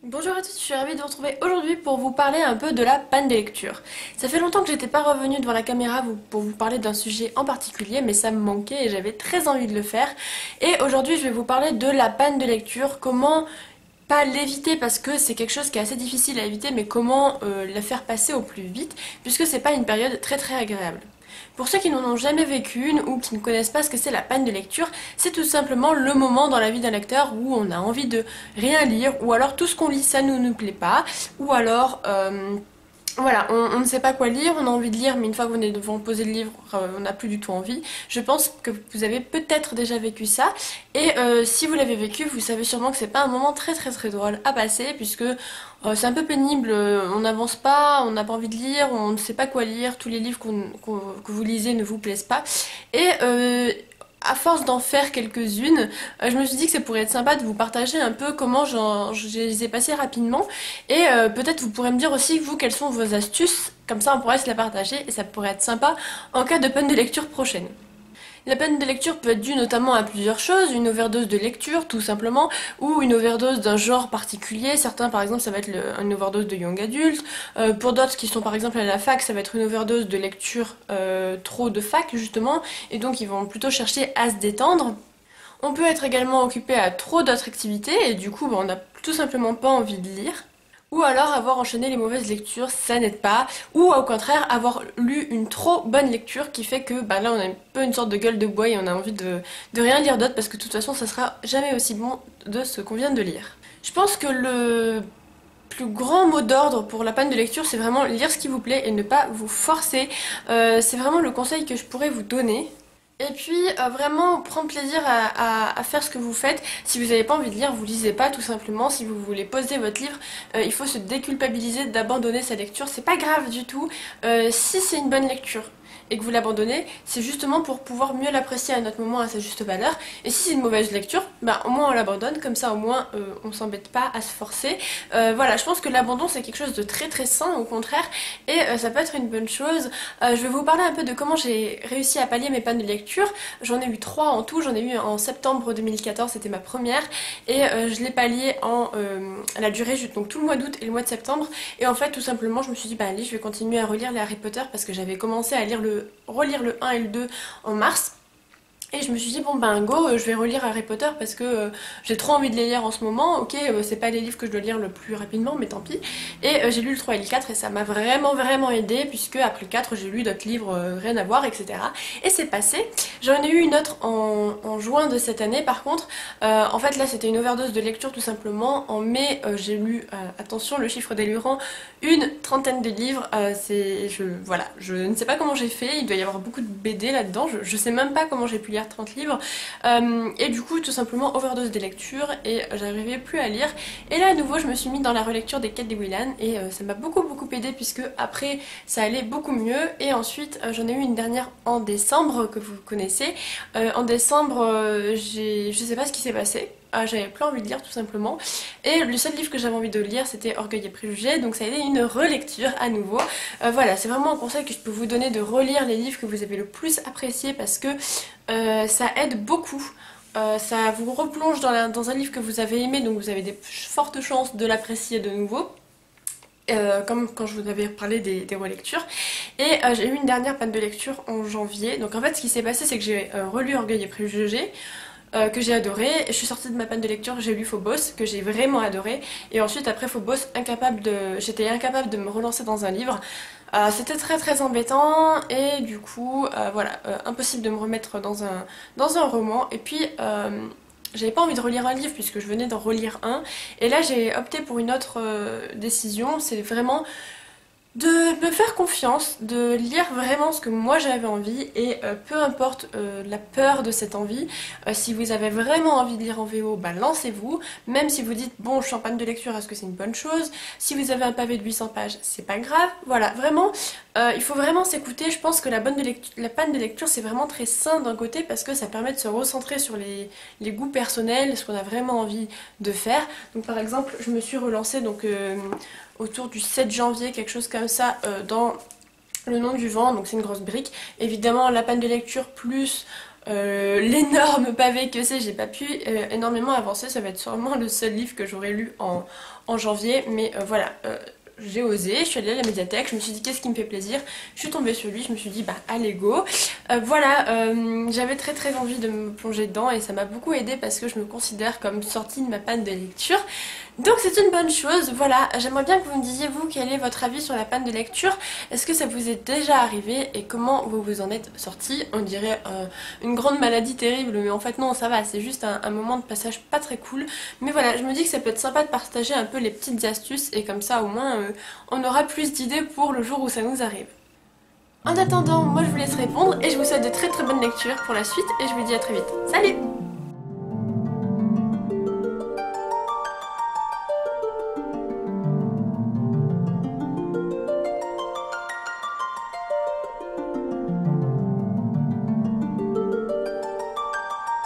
Bonjour à tous, je suis ravie de vous retrouver aujourd'hui pour vous parler un peu de la panne de lecture. Ça fait longtemps que j'étais pas revenue devant la caméra pour vous parler d'un sujet en particulier, mais ça me manquait et j'avais très envie de le faire. Et aujourd'hui, je vais vous parler de la panne de lecture, comment pas l'éviter parce que c'est quelque chose qui est assez difficile à éviter, mais comment la faire passer au plus vite, puisque c'est pas une période très agréable. Pour ceux qui n'en ont jamais vécu une ou qui ne connaissent pas ce que c'est la panne de lecture, c'est tout simplement le moment dans la vie d'un lecteur où on a envie de rien lire, ou alors tout ce qu'on lit ça ne nous plaît pas, ou alors voilà, on ne sait pas quoi lire, on a envie de lire, mais une fois qu'on est devant poser le livre, on n'a plus du tout envie. Je pense que vous avez peut-être déjà vécu ça, et si vous l'avez vécu, vous savez sûrement que c'est pas un moment très drôle à passer, puisque c'est un peu pénible, on n'avance pas, on n'a pas envie de lire, on ne sait pas quoi lire, tous les livres que vous lisez ne vous plaisent pas, et à force d'en faire quelques-unes, je me suis dit que ça pourrait être sympa de vous partager un peu comment je les ai passées rapidement. Et peut-être vous pourrez me dire aussi, vous, quelles sont vos astuces. Comme ça, on pourrait se la partager et ça pourrait être sympa en cas de panne de lecture prochaine. La panne de lecture peut être due notamment à plusieurs choses, une overdose de lecture tout simplement, ou une overdose d'un genre particulier. Certains par exemple ça va être une overdose de young adult, pour d'autres qui sont par exemple à la fac ça va être une overdose de lecture trop de fac justement, et donc ils vont plutôt chercher à se détendre. On peut être également occupé à trop d'autres activités et du coup on n'a tout simplement pas envie de lire. Ou alors avoir enchaîné les mauvaises lectures, ça n'aide pas. Ou au contraire, avoir lu une trop bonne lecture qui fait que bah, là on a un peu une sorte de gueule de bois et on a envie de rien lire d'autre parce que de toute façon ça sera jamais aussi bon de ce qu'on vient de lire. Je pense que le plus grand mot d'ordre pour la panne de lecture, c'est vraiment lire ce qui vous plaît et ne pas vous forcer. C'est vraiment le conseil que je pourrais vous donner. Et puis vraiment prendre plaisir à faire ce que vous faites. Si vous n'avez pas envie de lire, vous lisez pas tout simplement. Si vous voulez poser votre livre, il faut se déculpabiliser d'abandonner sa lecture. C'est pas grave du tout. Si c'est une bonne lecture et que vous l'abandonnez, c'est justement pour pouvoir mieux l'apprécier à notre moment à sa juste valeur. Et si c'est une mauvaise lecture, bah au moins on l'abandonne, comme ça au moins on s'embête pas à se forcer. Voilà, je pense que l'abandon c'est quelque chose de très sain au contraire, et ça peut être une bonne chose. Je vais vous parler un peu de comment j'ai réussi à pallier mes pannes de lecture. J'en ai eu 3 en tout, j'en ai eu en septembre 2014, c'était ma première, et je l'ai pallié à la durée, donc tout le mois d'août et le mois de septembre. Et en fait tout simplement je me suis dit bah allez je vais continuer à relire les Harry Potter parce que j'avais commencé à relire le 1 et le 2 en mars. Et je me suis dit, bon ben go, je vais relire Harry Potter parce que j'ai trop envie de les lire en ce moment. Ok, c'est pas les livres que je dois lire le plus rapidement, mais tant pis. Et j'ai lu le 3 et le 4 et ça m'a vraiment aidé, puisque après le 4, j'ai lu d'autres livres, rien à voir, etc. Et c'est passé. J'en ai eu une autre en juin de cette année, par contre. En fait, là, c'était une overdose de lecture tout simplement. En mai, j'ai lu, attention, le chiffre délirant, une trentaine de livres. Voilà, je ne sais pas comment j'ai fait. Il doit y avoir beaucoup de BD là-dedans. Je sais même pas comment j'ai pu lire 30 livres, et du coup tout simplement overdose des lectures et j'arrivais plus à lire. Et là à nouveau je me suis mis dans la relecture des quêtes des Willan et ça m'a beaucoup aidé, puisque après ça allait beaucoup mieux. Et ensuite j'en ai eu une dernière en décembre que vous connaissez. En décembre je sais pas ce qui s'est passé. J'avais plus envie de lire tout simplement, et le seul livre que j'avais envie de lire c'était Orgueil et Préjugés, donc ça a été une relecture à nouveau. Voilà, c'est vraiment un conseil que je peux vous donner, de relire les livres que vous avez le plus appréciés, parce que ça aide beaucoup. Ça vous replonge dans un livre que vous avez aimé, donc vous avez des fortes chances de l'apprécier de nouveau. Comme quand je vous avais parlé des relectures. Et j'ai eu une dernière panne de lecture en janvier. Donc en fait ce qui s'est passé c'est que j'ai relu Orgueil et Préjugés, que j'ai adoré. Je suis sortie de ma panne de lecture, j'ai lu Phobos, que j'ai vraiment adoré. Et ensuite, après Phobos, j'étais incapable de me relancer dans un livre. C'était très embêtant, et du coup, voilà, impossible de me remettre dans un roman. Et puis, j'avais pas envie de relire un livre puisque je venais d'en relire un. Et là, j'ai opté pour une autre décision. C'est vraiment de me faire confiance, de lire vraiment ce que moi j'avais envie, et peu importe la peur de cette envie, si vous avez vraiment envie de lire en VO, bah lancez-vous, même si vous dites bon je suis en panne de lecture, est-ce que c'est une bonne chose, si vous avez un pavé de 800 pages, c'est pas grave, voilà, vraiment, il faut vraiment s'écouter. Je pense que la panne de lecture c'est vraiment très sain d'un côté parce que ça permet de se recentrer sur les goûts personnels, ce qu'on a vraiment envie de faire. Donc par exemple, je me suis relancée autour du 7 janvier, quelque chose comme ça, dans Le Nom du Vent, donc c'est une grosse brique. Évidemment, la panne de lecture plus l'énorme pavé que c'est, j'ai pas pu énormément avancer, ça va être sûrement le seul livre que j'aurai lu en janvier, mais voilà, j'ai osé, je suis allée à la médiathèque, je me suis dit qu'est-ce qui me fait plaisir, je suis tombée sur lui, je me suis dit bah allez go, voilà, j'avais très envie de me plonger dedans et ça m'a beaucoup aidé parce que je me considère comme sortie de ma panne de lecture, donc c'est une bonne chose. Voilà, j'aimerais bien que vous me disiez vous quel est votre avis sur la panne de lecture, est-ce que ça vous est déjà arrivé et comment vous vous en êtes sorti. On dirait une grande maladie terrible, mais en fait non, ça va, c'est juste un moment de passage pas très cool, mais voilà, je me dis que ça peut être sympa de partager un peu les petites astuces et comme ça au moins on aura plus d'idées pour le jour où ça nous arrive. En attendant, moi je vous laisse répondre et je vous souhaite de très bonnes lectures pour la suite et je vous dis à très vite. Salut!